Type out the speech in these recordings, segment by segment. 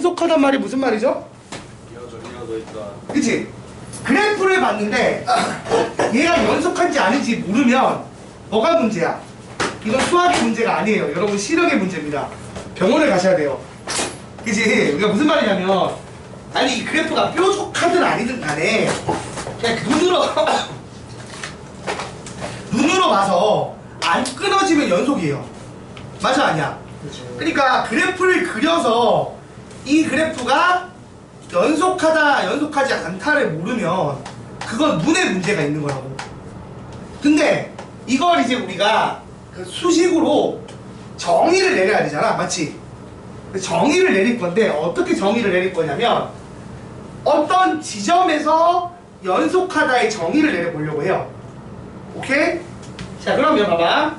연속하단 말이 무슨 말이죠? 이어져 있다. 그치? 그래프를 봤는데 얘가 연속한지 아닌지 모르면 뭐가 문제야? 이건 수학의 문제가 아니에요. 여러분 시력의 문제입니다. 병원에 가셔야 돼요. 그치? 그러니까 무슨 말이냐면 아니 이 그래프가 뾰족하든 아니든 간에 그냥 눈으로 봐서 안 끊어지면 연속이에요. 맞아 아니야? 그러니까 그래프를 그려서 이 그래프가 연속하다 연속하지 않다를 모르면 그건 눈에 문제가 있는 거라고. 근데 이걸 이제 우리가 그 수식으로 정의를 내려야 되잖아. 맞지? 정의를 내릴 건데 어떻게 정의를 내릴 거냐면 어떤 지점에서 연속하다의 정의를 내려보려고 해요. 오케이? 자 그러면 봐봐.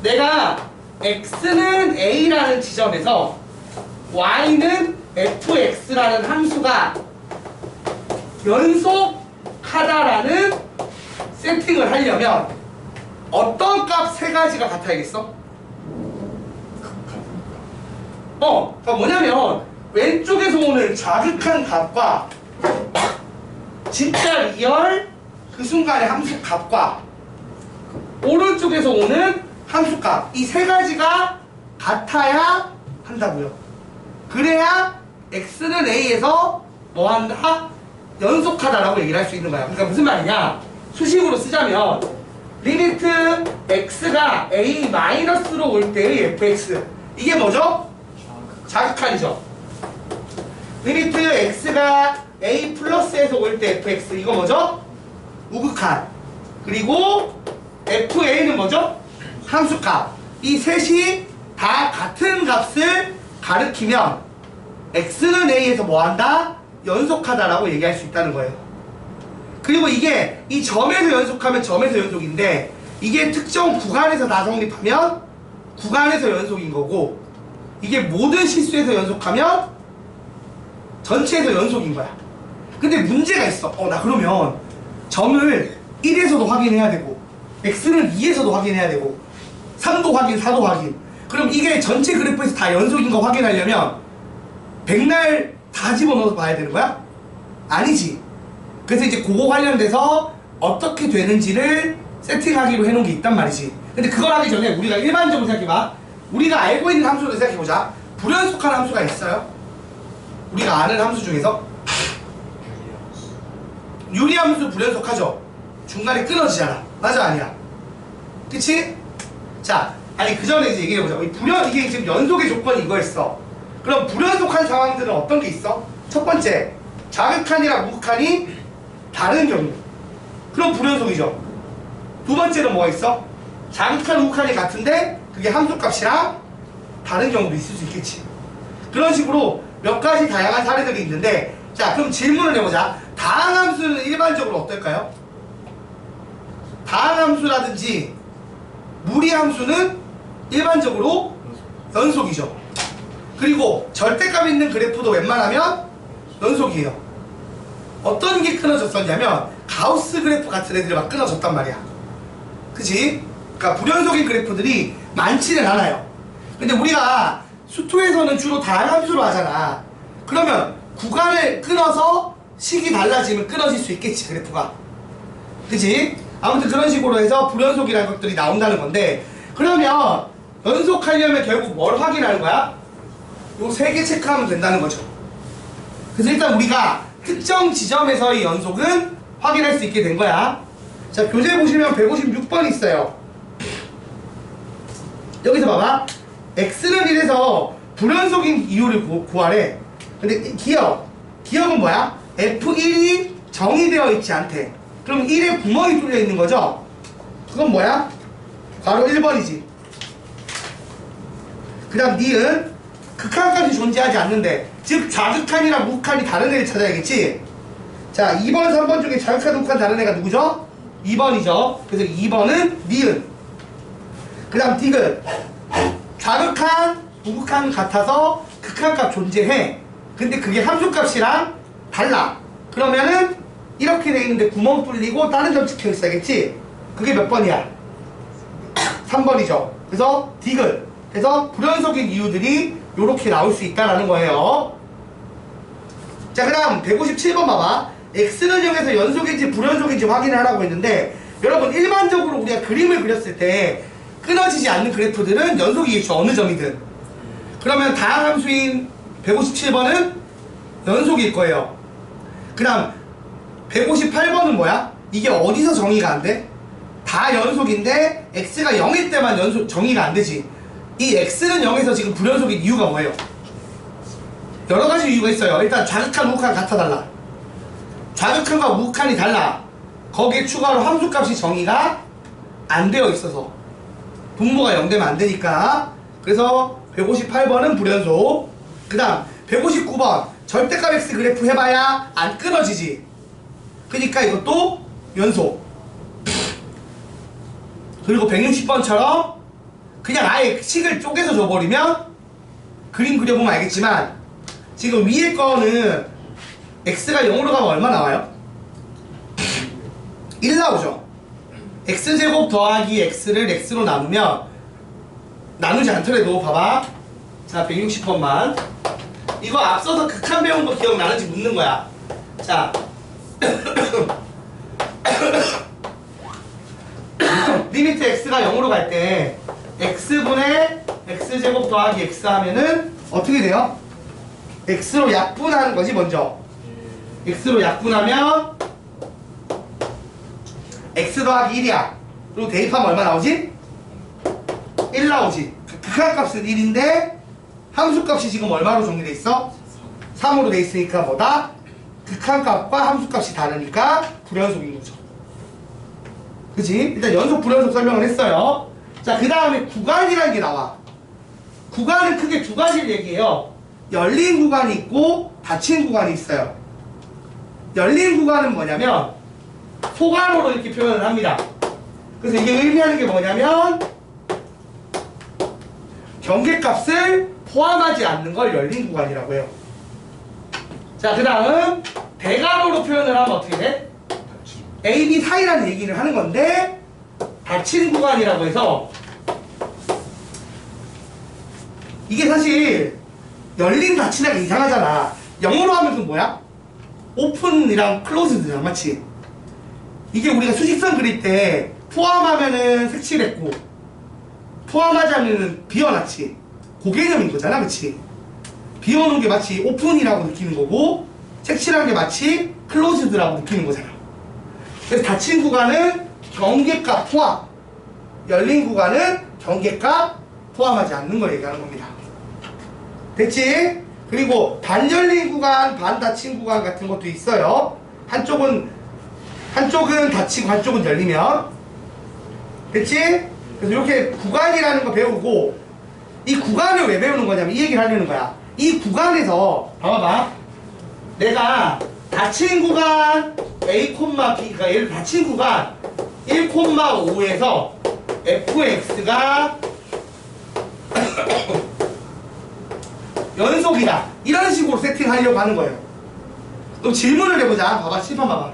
내가 x는 a라는 지점에서 y는 fx라는 함수가 연속하다라는 세팅을 하려면 어떤 값 세 가지가 같아야겠어? 그러니까 뭐냐면 왼쪽에서 오는 자극한 값과 진짜 리얼 그 순간의 함수 값과 오른쪽에서 오는 함수 값 이 세 가지가 같아야 한다고요. 그래야 x는 a에서 뭐한다? 연속하다라고 얘기를 할 수 있는 거야. 그러니까 무슨 말이냐? 수식으로 쓰자면 리미트 x가 a 마이너스로 올 때의 fx 이게 뭐죠? 자극한이죠. 리미트 x가 a 플러스에서 올 때 fx 이거 뭐죠? 우극한. 그리고 fa는 뭐죠? 함수값. 이 셋이 다 같은 값을 가리키면 x는 a에서 뭐한다? 연속하다라고 얘기할 수 있다는 거예요. 그리고 이게 이 점에서 연속하면 점에서 연속인데 이게 특정 구간에서 다 성립하면 구간에서 연속인 거고 이게 모든 실수에서 연속하면 전체에서 연속인 거야. 근데 문제가 있어. 나 그러면 점을 1에서도 확인해야 되고 x는 2에서도 확인해야 되고 3도 확인, 4도 확인. 그럼 이게 전체 그래프에서 다 연속인 거 확인하려면 백날 다 집어넣어서 봐야 되는 거야? 아니지. 그래서 이제 그거 관련돼서 어떻게 되는지를 세팅하기로 해놓은 게 있단 말이지. 근데 그걸 하기 전에 우리가 일반적으로 생각해봐. 우리가 알고 있는 함수로 생각해보자. 불연속한 함수가 있어요? 우리가 아는 함수 중에서? 유리함수 불연속하죠? 중간에 끊어지잖아. 맞아 아니야? 그치? 자, 아니 그 전에 이제 얘기해보자. 이게 지금 연속의 조건이 이거였어. 그럼 불연속한 상황들은 어떤 게 있어? 첫 번째, 자극한이랑 무극한이 다른 경우. 그럼 불연속이죠. 두 번째는 뭐가 있어? 자극한, 우극한이 같은데 그게 함수값이랑 다른 경우도 있을 수 있겠지. 그런 식으로 몇 가지 다양한 사례들이 있는데 자, 그럼 질문을 해보자. 다항함수는 일반적으로 어떨까요? 다항함수라든지 무리함수는 일반적으로 연속이죠. 그리고 절대값 있는 그래프도 웬만하면 연속이에요. 어떤 게 끊어졌었냐면 가우스 그래프 같은 애들이 막 끊어졌단 말이야. 그치? 그러니까 불연속인 그래프들이 많지는 않아요. 근데 우리가 수토에서는 주로 다항함수로 하잖아. 그러면 구간을 끊어서 식이 달라지면 끊어질 수 있겠지 그래프가. 그치? 아무튼 그런 식으로 해서 불연속이라는 것들이 나온다는 건데 그러면 연속하려면 결국 뭘 확인하는 거야? 요 세 개 체크하면 된다는 거죠. 그래서 일단 우리가 특정 지점에서의 연속은 확인할 수 있게 된 거야. 자, 교재 보시면 156번 있어요. 여기서 봐봐. x는 1에서 불연속인 이유를 구하래. 근데 기억은 뭐야? f1이 정의되어 있지 않대. 그럼 1에 구멍이 뚫려 있는 거죠? 그건 뭐야? 바로 1번이지. 그 다음 니은 극한값이 존재하지 않는데 즉 자극한이랑 무극한이 다른 애를 찾아야겠지? 자, 2번, 3번 중에 자극한, 무극한 다른 애가 누구죠? 2번이죠. 그래서 2번은 니은. 그 다음 디귿 자극한, 무극한 같아서 극한값 존재해. 근데 그게 함수값이랑 달라. 그러면은 이렇게 돼 있는데 구멍 뚫리고 다른 점 찍혀 있어야겠지? 그게 몇 번이야? 3번이죠. 그래서 디귿. 그래서 불연속인 이유들이 요렇게 나올 수 있다라는 거예요. 자, 그 다음 157번 봐봐. x는 0에서 연속인지 불연속인지 확인을 하라고 했는데, 여러분 일반적으로 우리가 그림을 그렸을 때 끊어지지 않는 그래프들은 연속이겠죠. 어느 점이든. 그러면 다항 함수인 157번은 연속일 거예요. 그 다음 158번은 뭐야? 이게 어디서 정의가 안 돼? 다 연속인데 x가 0일 때만 정의가 안 되지. 이 x는 0에서 지금 불연속인 이유가 뭐예요? 여러 가지 이유가 있어요. 일단 자극한 우극한 같아 달라. 자극한과 우극한이 달라. 거기에 추가로 함수값이 정의가 안 되어 있어서 분모가 0 되면 안 되니까. 그래서 158번은 불연속. 그 다음 159번 절대값 x 그래프 해봐야 안 끊어지지. 그러니까 이것도 연속. 그리고 160번처럼 그냥 아예 식을 쪼개서 줘버리면 그림 그려보면 알겠지만 지금 위에 거는 x가 0으로 가면 얼마 나와요? 1 나오죠. x제곱 더하기 x를 x로 나누면 나누지 않더라도 봐봐. 자, 160번만 이거 앞서서 극한 배운 거 기억나는지 묻는 거야. 자 리미트 x가 0으로 갈 때 x분의 x제곱 더하기 x 하면은 어떻게 돼요? x로 약분하는 거지. 먼저 x로 약분하면 x 더하기 1이야. 그리고 대입하면 얼마 나오지? 1 나오지. 극한값은 1인데 함수값이 지금 얼마로 정리돼 있어? 3으로 돼 있으니까 뭐다? 극한값과 함수값이 다르니까 불연속인 거죠. 그치? 일단 연속 불연속 설명을 했어요. 자, 그 다음에 구간이라는 게 나와. 구간은 크게 두 가지를 얘기해요. 열린 구간이 있고 닫힌 구간이 있어요. 열린 구간은 뭐냐면 소괄호로 이렇게 표현을 합니다. 그래서 이게 의미하는 게 뭐냐면 경계값을 포함하지 않는 걸 열린 구간이라고 해요. 자, 그 다음 대괄호로 표현을 하면 어떻게 돼? A, B 사이라는 얘기를 하는 건데 닫힌 구간이라고 해서 이게 사실 열린 닫힌하기 이상하잖아. 영어로 하면 그 뭐야? 오픈이랑 클로즈드잖아. 맞지? 이게 우리가 수직선 그릴 때 포함하면은 색칠했고 포함하지 않으면 비워놨지. 그 개념인 거잖아. 그치? 비워놓은 게 마치 오픈이라고 느끼는 거고 색칠한 게 마치 클로즈드라고 느끼는 거잖아. 그래서 닫힌 구간은 경계값 포함, 열린 구간은 경계값 포함하지 않는 걸 얘기하는 겁니다. 됐지? 그리고 반 열린 구간, 반 닫힌 구간 같은 것도 있어요. 한쪽은 닫히고 한쪽은 열리면. 됐지? 그래서 이렇게 구간이라는 거 배우고 이 구간을 왜 배우는 거냐면 이 얘기를 하려는 거야. 이 구간에서 봐봐. 내가 닫힌 구간 A, B, 그러니까 얘를 닫힌 구간 1,5에서 fx가 연속이다. 이런 식으로 세팅하려고 하는 거예요. 그럼 질문을 해보자. 봐봐. 칠판 봐봐.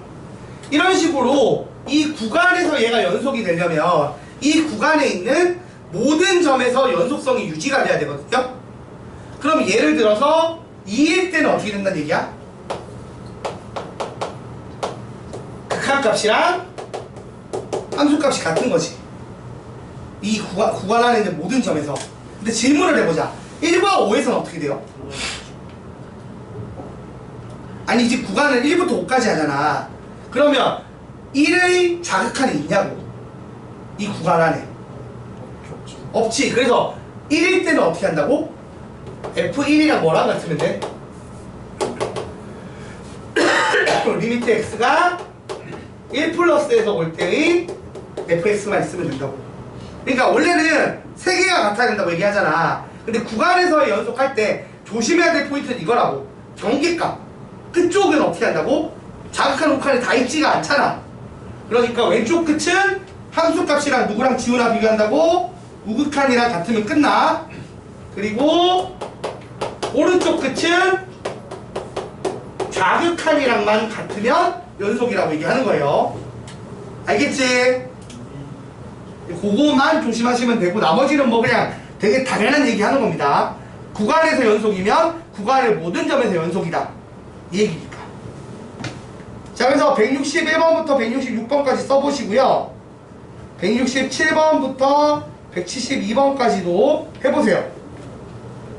이런 식으로 이 구간에서 얘가 연속이 되려면 이 구간에 있는 모든 점에서 연속성이 유지가 돼야 되거든요. 그럼 예를 들어서 2일 때는 어떻게 된다는 얘기야? 극한값이랑 함수값이 같은 거지. 이 구간 안에 있는 모든 점에서. 근데 질문을 해보자. 1과 5에서는 어떻게 돼요? 아니 이제 구간을 1부터 5까지 하잖아. 그러면 1의 자극한이 있냐고. 이 구간 안에 없지. 그래서 1일 때는 어떻게 한다고? F1이랑 뭐랑 같으면 돼? 리미트 x가 1 플러스에서 올 때의 fx만 있으면 된다고. 그러니까 원래는 3개가 같아야 된다고 얘기하잖아. 근데 구간에서 연속할 때 조심해야 될 포인트는 이거라고. 경계값. 끝쪽은 어떻게 한다고? 자극한 우극한이 다 있지가 않잖아. 그러니까 왼쪽 끝은 함수값이랑 누구랑 지우나 비교한다고? 우극한이랑 같으면 끝나. 그리고 오른쪽 끝은 좌극한이랑만 같으면 연속이라고 얘기하는 거예요. 알겠지? 그거만 조심하시면 되고 나머지는 뭐 그냥 되게 당연한 얘기 하는 겁니다. 구간에서 연속이면 구간의 모든 점에서 연속이다. 이 얘기니까. 자, 그래서 161번부터 166번까지 써보시고요. 167번부터 172번까지도 해보세요.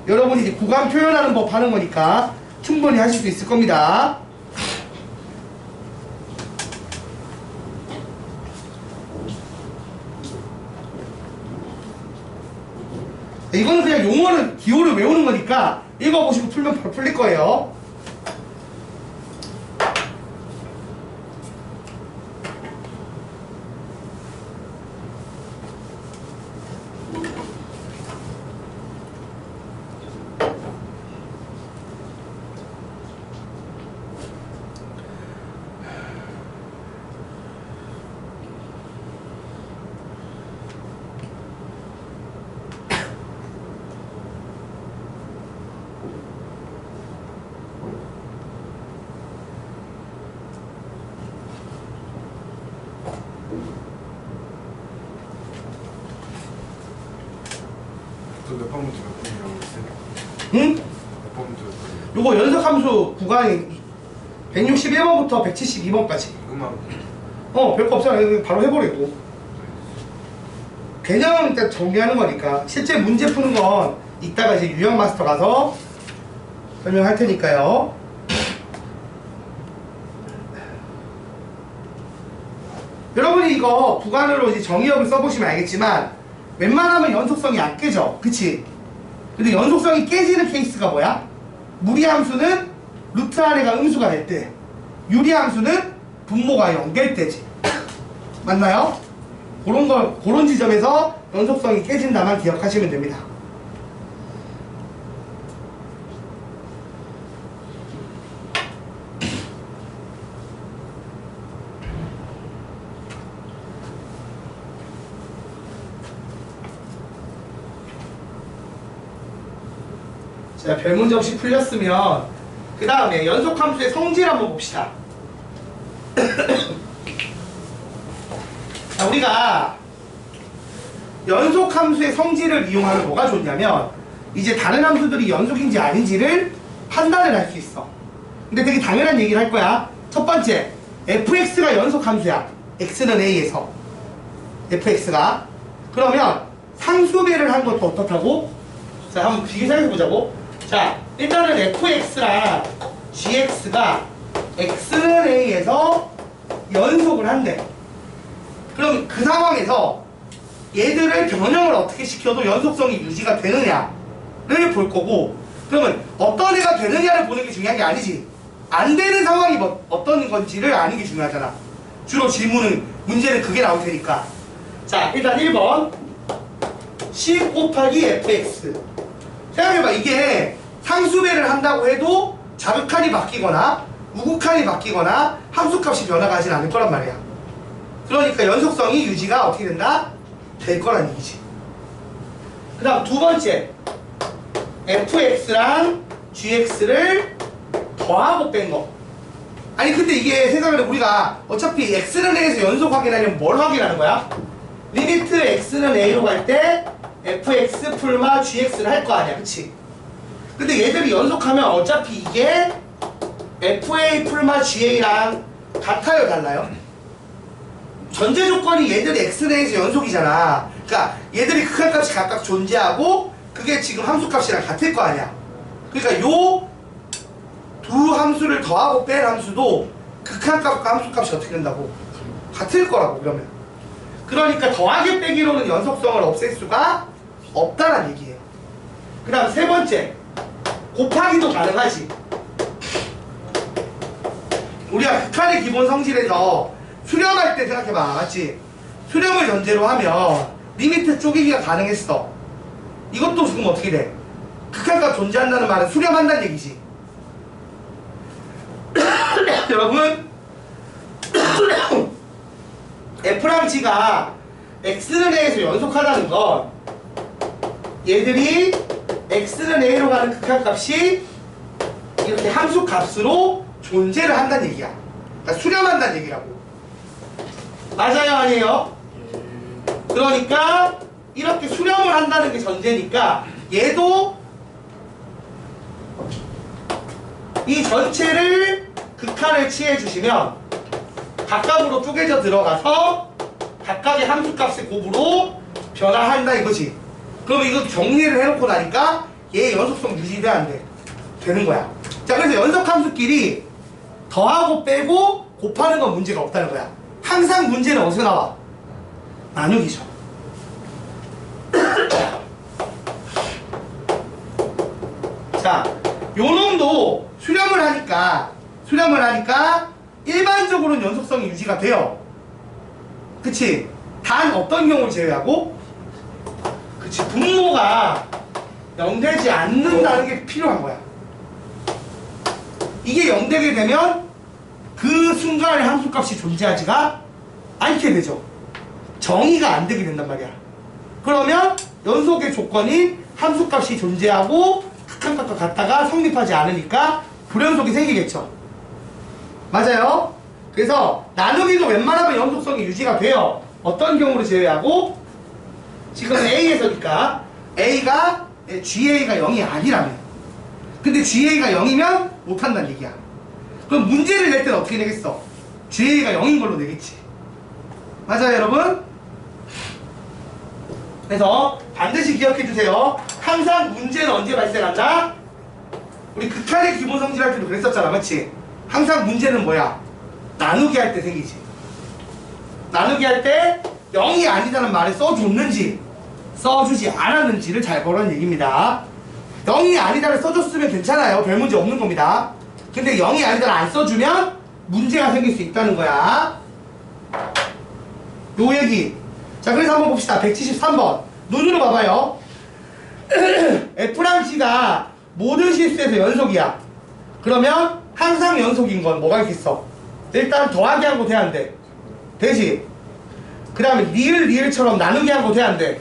여러분이 이제 구간 표현하는 법 하는 거니까 충분히 하실 수 있을 겁니다. 이거는 그냥 용어를, 기호를 외우는 거니까 읽어보시고 풀면 바로 풀릴 거예요. 몇 번부터 몇 번이라고 했어요? 응? 몇 번부터 몇 번이요? 요거 연속함수 구간이 161번부터 172번까지. 음악 별거 없잖아. 이거 바로 해버리고. 개념은 일단 정리하는 거니까. 실제 문제 푸는 건 이따가 이제 유형 마스터 가서 설명할 테니까요. 여러분이 이거 구간으로 이제 정의역을 써보시면 알겠지만 웬만하면 연속성이 안 깨져. 그치? 근데 연속성이 깨지는 케이스가 뭐야? 무리함수는 루트 안에가 음수가 될 때, 유리함수는 분모가 0될 때지. 맞나요? 그런 지점에서 연속성이 깨진다만 기억하시면 됩니다. 자, 별문제 없이 풀렸으면 그 다음에 연속함수의 성질 한번 봅시다. 자, 우리가 연속함수의 성질을 이용하면 뭐가 좋냐면 이제 다른 함수들이 연속인지 아닌지를 판단을 할 수 있어. 근데 되게 당연한 얘기를 할 거야. 첫 번째, fx가 연속함수야. x는 a에서 fx가. 그러면 상수배를 한 것도 어떻다고? 자, 한번 비교 생각해보자고. 자, 일단은 fx랑 gx가 x는 a에서 연속을 한대. 그럼 그 상황에서 얘들을 변형을 어떻게 시켜도 연속성이 유지가 되느냐를 볼 거고, 그러면 어떤 애가 되느냐를 보는 게 중요한 게 아니지. 안 되는 상황이 어떤 건지를 아는 게 중요하잖아. 주로 질문은, 문제는 그게 나올 테니까. 자, 일단 1번 10 곱하기 fx. 생각해봐. 이게 상수배를 한다고 해도 자극한이 바뀌거나 우극한이 바뀌거나 함수값이 변화가진 않을 거란 말이야. 그러니까 연속성이 유지가 어떻게 된다? 될 거란 얘기지. 그 다음 두 번째, fx랑 gx를 더하고 뺀 거. 아니 근데 이게 생각을 해. 우리가 어차피 x는 a에서 연속 확인하려면 뭘 확인하는 거야? 리미트 x는 a로 갈 때 fx 풀마 gx를 할 거 아니야. 그치? 근데 얘들이 연속하면 어차피 이게 fa 풀마 ga랑 같아요, 달라요? 전제 조건이 얘들이 x는 a에서 연속이잖아. 그러니까 얘들이 극한값이 각각 존재하고 그게 지금 함수값이랑 같을 거 아니야. 그러니까 요 두 함수를 더하고 뺀 함수도 극한값과 함수값이 어떻게 된다고? 같을 거라고. 그러면 그러니까 더하기 빼기로는 연속성을 없앨 수가 없다는 얘기예요. 그 다음 세 번째, 곱하기도 가능하지. 우리가 극한의 기본 성질에서 수렴할 때 생각해봐. 맞지? 수렴을 전제로 하면 리미트 쪼개기가 가능했어. 이것도 지금 어떻게 돼? 극한값 존재한다는 말은 수렴한다는 얘기지. 여러분 F랑 G가 X는 A에서 연속하다는 건 얘들이 X는 A로 가는 극한값이 이렇게 함수값으로 존재를 한다는 얘기야. 그러니까 수렴한다는 얘기라고. 맞아요, 아니에요? 그러니까 이렇게 수렴을 한다는 게 전제니까 얘도 이 전체를 극한을 취해 주시면 각각으로 쪼개져 들어가서 각각의 함수값의 곱으로 변화한다 이거지. 그럼 이거 정리를 해놓고 나니까 얘의 연속성 유지돼 안 돼? 되는 거야. 자, 그래서 연속함수끼리 더하고 빼고 곱하는 건 문제가 없다는 거야. 항상 문제는 어디서 나와? 나누기죠. 자, 요 놈도 수렴을 하니까 일반적으로는 연속성이 유지가 돼요. 그치? 단 어떤 경우를 제외하고? 그치, 분모가 0되지 않는다는 게 필요한 거야. 이게 0되게 되면 그 순간의 함수값이 존재하지가 않게 되죠. 정의가 안 되게 된단 말이야. 그러면 연속의 조건인 함수값이 존재하고 극한값과 같다가 성립하지 않으니까 불연속이 생기겠죠. 맞아요? 그래서 나누기도 웬만하면 연속성이 유지가 돼요. 어떤 경우를 제외하고? 지금은 A에서니까 A가 GA가 0이 아니라면, 근데 GA가 0이면 못한다는 얘기야. 그럼 문제를 낼 때는 어떻게 내겠어? GA가 0인 걸로 내겠지. 맞아요 여러분? 그래서 반드시 기억해 주세요. 항상 문제는 언제 발생한다? 우리 극한의 기본 성질 할 때도 그랬었잖아, 맞지? 항상 문제는 뭐야? 나누기 할 때 생기지. 나누기 할 때 0이 아니다는 말을 써줬는지 써주지 않았는지를 잘 보라는 얘기입니다. 0이 아니다를 써줬으면 괜찮아요. 별 문제 없는 겁니다. 근데 0이 아니다를 안 써주면 문제가 생길 수 있다는 거야. 요 얘기. 자, 그래서 한번 봅시다. 173번. 눈으로 봐봐요. F랑 G가 모든 실수에서 연속이야. 그러면 항상 연속인 건 뭐가 있겠어? 일단 더하기 한 거 돼, 안 돼? 되지? 그 다음에 리을처럼 나누기 한 거 돼, 안 돼?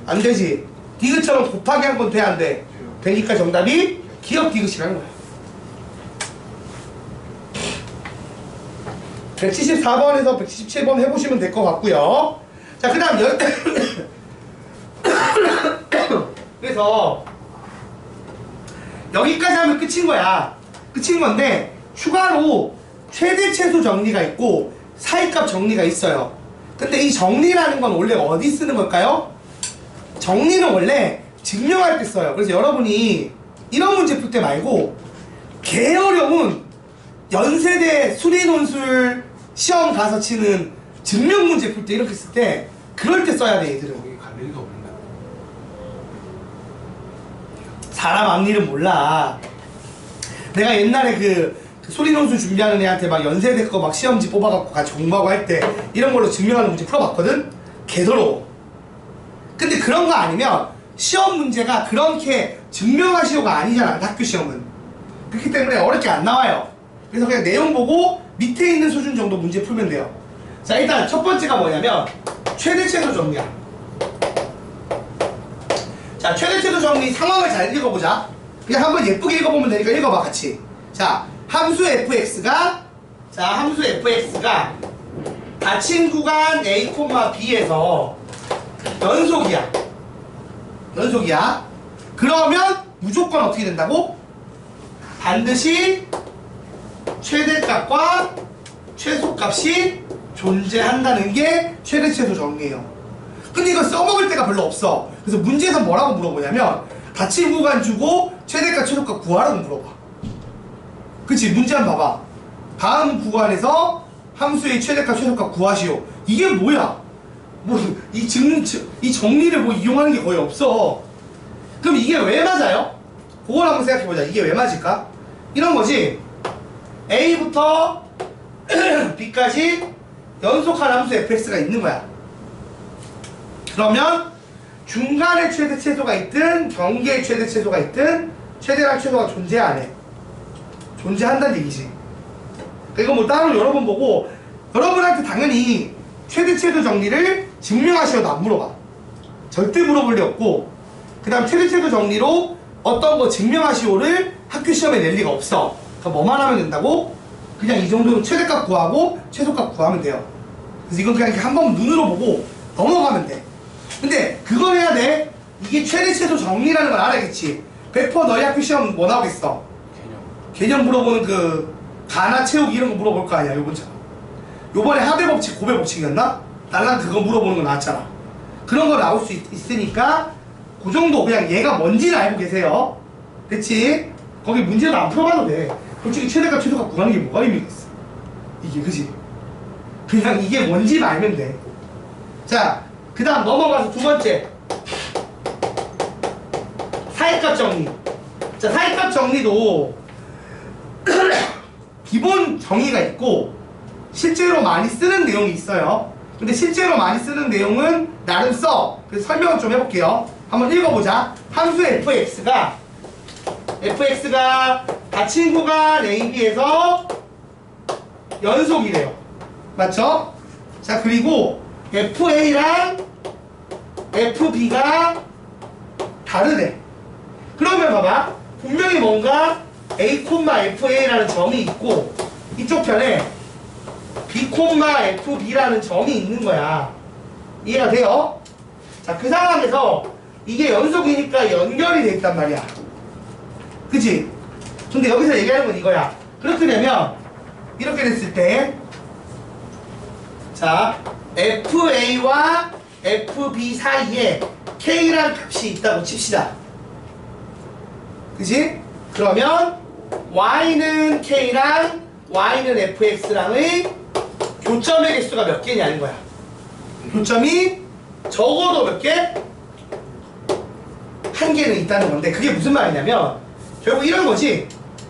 안 되지? 디귿처럼 곱하기 한 건 돼, 안 돼? 되니까 정답이 기억 디귿이라는 거야. 174번에서 177번 해보시면 될 것 같고요. 자, 그 다음 그래서 여기까지 하면 끝인 거야. 끝인 건데 추가로 최대 최소 정리가 있고 사이값 정리가 있어요. 근데 이 정리라는 건 원래 어디 쓰는 걸까요? 정리는 원래 증명할 때 써요. 그래서 여러분이 이런 문제 풀 때 말고 개 어려운 연세대 수리논술 시험 가서 치는 증명 문제 풀 때 이렇게 쓸 때 그럴 때 써야 돼, 얘들은. 거기 갈 일도 없는데. 사람 앞일은 몰라. 내가 옛날에 그 수리논술 준비하는 애한테 막 연세대 거 막 시험지 뽑아갖고 같이 공부하고 할 때 이런 걸로 증명하는 문제 풀어봤거든? 개더러워. 근데 그런 거 아니면 시험 문제가 그렇게 증명하시오가 아니잖아, 학교 시험은. 그렇기 때문에 어렵게 안 나와요. 그래서 그냥 내용 보고 밑에 있는 수준 정도 문제 풀면 돼요. 자, 일단 첫 번째가 뭐냐면 최대 최소 정리야. 자, 최대 최소 정리 상황을 잘 읽어보자. 그냥 한번 예쁘게 읽어보면 되니까 읽어봐, 같이. 자, 함수 fx가 닫힌 구간 a, b에서 연속이야. 그러면 무조건 어떻게 된다고? 반드시 최대값과 최소값이 존재한다는 게 최대 최소 정리예요. 근데 이거 써먹을 때가 별로 없어. 그래서 문제에서 뭐라고 물어보냐면 닫힌 구간 주고 최대값 최소값 구하라고 물어봐. 그치? 문제 한번 봐봐. 다음 구간에서 함수의 최대값 최소값 구하시오. 이게 뭐야? 뭐 이 정리를 뭐 이용하는 게 거의 없어. 그럼 이게 왜 맞아요? 그걸 한번 생각해보자. 이게 왜 맞을까? 이런 거지. A부터 B까지 연속한 함수 fx가 있는 거야. 그러면 중간에 최대 최소가 있든 경계에 최대 최소가 있든 최대랑 최소가 존재 안 해. 존재한다는 얘기지. 이거 뭐 따로 여러 번 보고 여러분한테 당연히 최대 최소 정리를 증명하시어도 안 물어봐. 절대 물어볼 리 없고, 그 다음 최대 최소 정리로 어떤 거 증명하시오를 학교 시험에 낼 리가 없어. 그러니까 뭐만 하면 된다고? 그냥 이 정도로 최대값 구하고 최소값 구하면 돼요. 그래서 이건 그냥 이렇게 한번 눈으로 보고 넘어가면 돼. 근데 그걸 해야 돼. 이게 최대 최소 정리라는 걸 알아야겠지. 100% 너희 학교 시험 뭐 나오겠어? 개념 물어보는 그 가나 채우기 이런 거 물어볼 거 아니야 요번처럼. 요번에 하대 법칙 고배 법칙이었나? 나랑 그거 물어보는 거 나왔잖아. 그런 거 나올 수 있으니까 그 정도 그냥 얘가 뭔지는 알고 계세요. 됐지? 거기 문제도 안 풀어봐도 돼. 솔직히 최대값 최소값 구하는 게 뭐가 의미가 있어. 이게 그지? 그냥 이게 뭔지만 알면 돼. 자, 그 다음 넘어가서 두 번째 사이값 정리. 자, 사이값 정리도 기본 정의가 있고 실제로 많이 쓰는 내용이 있어요. 근데 실제로 많이 쓰는 내용은 나름 써. 그래서 설명을 좀 해볼게요. 한번 읽어보자. 함수 fx가 닫힌 구간 AB에서 연속이래요. 맞죠? 자, 그리고 FA랑 FB가 다르대. 그러면 봐봐. 분명히 뭔가 A, FA라는 점이 있고 이쪽 편에 B, FB라는 점이 있는 거야. 이해가 돼요? 자, 그 상황에서 이게 연속이니까 연결이 돼 있단 말이야. 그치? 근데 여기서 얘기하는 건 이거야. 그렇게 되면 이렇게 됐을 때 자, FA와 FB 사이에 K라는 값이 있다고 칩시다. 그치? 그러면 Y는 K랑 Y는 FX랑의 교점의 개수가 몇 개냐는 거야. 교점이 적어도 몇 개? 한 개는 있다는 건데 그게 무슨 말이냐면 결국 이런 거지.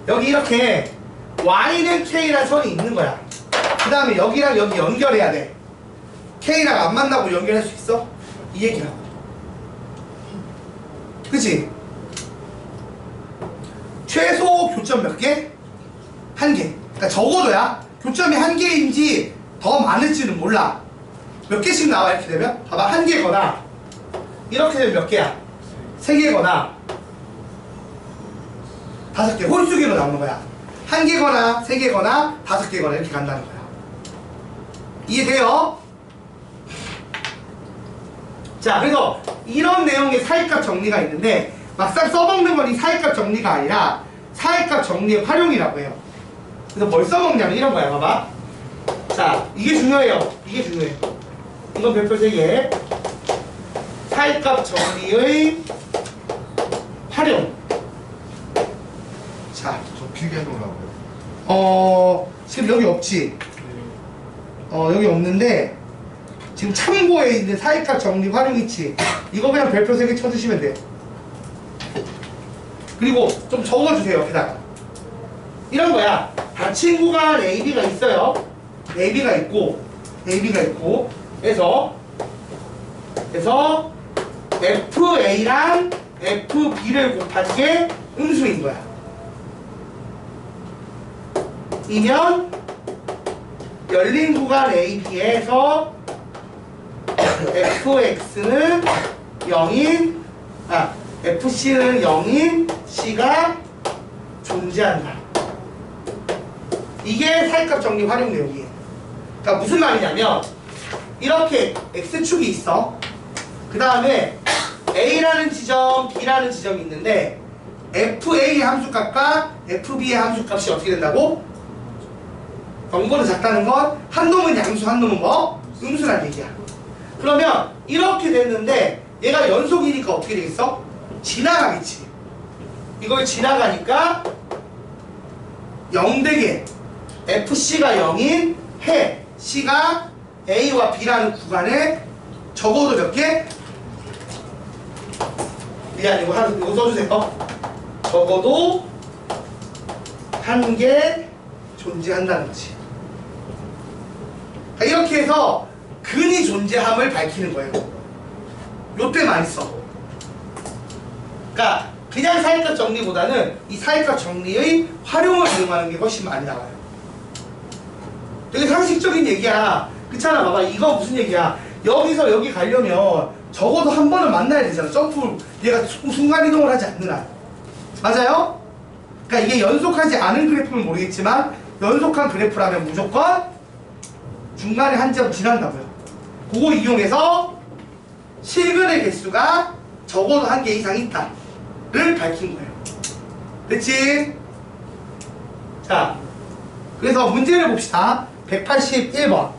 여기 이렇게 Y는 K라는 선이 있는 거야. 그 다음에 여기랑 여기 연결해야 돼. K랑 안 만나고 연결할 수 있어? 이 얘기라고. 그치? 최소 교점 몇 개? 한 개. 그러니까 적어도야. 교점이 한 개인지 더 많을지는 몰라. 몇 개씩 나와 이렇게 되면? 봐봐. 한 개거나 이렇게 되면 몇 개야? 세 개거나 다섯 개. 홀수기로 나오는 거야. 한 개거나 세 개거나 다섯 개거나 이렇게 간다는 거야. 이해돼요? 자, 그래서 이런 내용의 사이값 정리가 있는데 막상 써먹는 건 이 사이값 정리가 아니라 사이값 정리의 활용이라고 해요. 그래서 뭘 써먹냐면 이런 거야. 봐봐. 자, 이게 중요해요. 이게 중요해. 이건 별표 3개. 사이값 정리의 활용. 자, 저 필기해놓은 나와요. 지금 여기 없지? 여기 없는데 지금 참고에 있는 사이값 정리 활용 있지? 이거 그냥 별표 3개 쳐주시면 돼요. 그리고 좀 적어주세요. 게다가 이런 거야. 닫힌 구간 AB가 있어요. AB가 있고 그래서 FA랑 FB를 곱한 게 음수인 거야. 이면 열린 구간 AB에서 FX는 0인 FC는 0인 C가 존재한다. 이게 사이값 정리 활용 내용이에요. 그러니까 무슨 말이냐면 이렇게 X축이 있어. 그 다음에 A라는 지점, B라는 지점이 있는데 FA의 함수값과 FB의 함수값이 어떻게 된다고? 정보는 작다는 건 한 놈은 양수, 한 놈은 뭐? 음수란 얘기야. 그러면 이렇게 됐는데 얘가 연속이니까 어떻게 되겠어? 지나가겠지. 이걸 지나가니까 0 되게 FC가 0인 해 C가 A와 B라는 구간에 적어도 몇 개? 미안, 이거 써주세요. 적어도 한 개 존재한다는 거지. 그러니까 이렇게 해서 근이 존재함을 밝히는 거예요. 요때 많이 써. 그러니까 그냥 사이값 정리보다는 이 사이값 정리의 활용을 이용하는 게 훨씬 많이 나와요. 되게 상식적인 얘기야. 그렇잖아. 봐봐. 이거 무슨 얘기야. 여기서 여기 가려면 적어도 한 번은 만나야 되잖아. 점프, 얘가 순간이동을 하지 않는 한. 맞아요? 그러니까 이게 연속하지 않은 그래프는 모르겠지만 연속한 그래프라면 무조건 중간에 한 점 지난다고요. 그거 이용해서 실근의 개수가 적어도 한 개 이상 있다를 밝힌 거예요. 됐지? 자, 그래서 문제를 봅시다. 181번.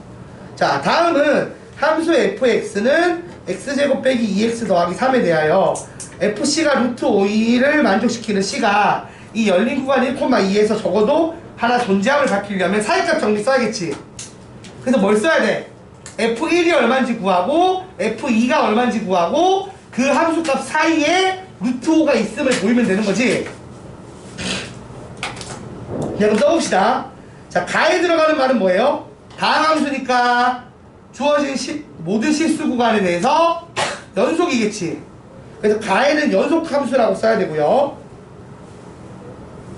자, 다음은 함수 fx는 x제곱 빼기 2x 더하기 3에 대하여 fc가 루트 5를 만족시키는 c가 이 열린 구간 1,2에서 적어도 하나 존재함을 밝히려면 사이값 정리 써야겠지. 그래서 뭘 써야 돼? f1이 얼마인지 구하고 f2가 얼마인지 구하고 그 함수값 사이에 루트 5가 있음을 보이면 되는 거지. 자, 그럼 써봅시다. 자, 가에 들어가는 말은 뭐예요? 다항 함수니까 주어진 모든 실수 구간에 대해서 연속이겠지. 그래서 가에는 연속 함수라고 써야 되고요.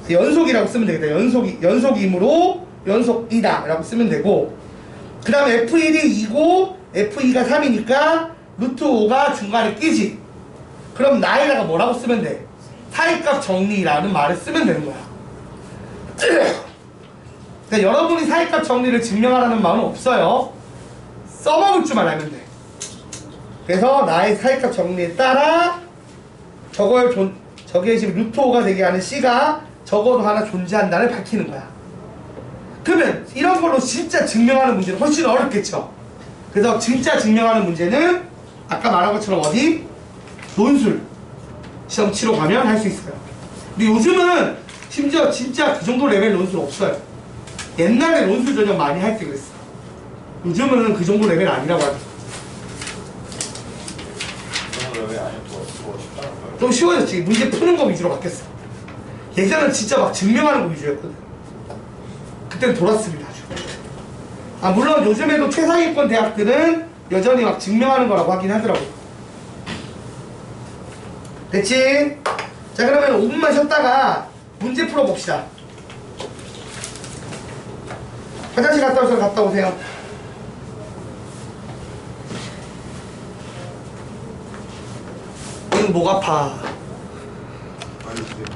연속이라고 쓰면 되겠다. 연속이므로 연속이다 라고 쓰면 되고, 그 다음에 F1이 2고 F2가 3이니까 루트 5가 중간에 끼지. 그럼 나에다가 뭐라고 쓰면 돼? 사이값 정리라는 말을 쓰면 되는 거야. 그러니까 여러분이 사이값 정리를 증명하라는 마음은 없어요. 써먹을 줄만 알면 돼. 그래서 나의 사이값 정리에 따라 저게 지금 루트 5가 되게 하는 C가 적어도 하나 존재한다를 밝히는 거야. 그러면 이런 걸로 진짜 증명하는 문제는 훨씬 어렵겠죠. 그래서 진짜 증명하는 문제는 아까 말한 것처럼 어디? 논술 시험 치러 가면 할 수 있어요. 근데 요즘은 심지어 진짜 그 정도 레벨 논술 없어요. 옛날에 논술 전형 많이 할 때 그랬어. 요즘은 그 정도 레벨 아니라고 하죠. 좀 쉬워졌지. 문제 푸는 거 위주로 바뀌었어. 예전엔 진짜 막 증명하는 거 위주였거든. 그때는 돌았습니다. 아주. 아, 물론 요즘에도 최상위권 대학들은 여전히 막 증명하는 거라고 하긴 하더라고. 됐지? 자, 그러면 5분만 쉬었다가 문제 풀어봅시다. 화장실 갔다 오셔서 갔다 오세요. 목 아파.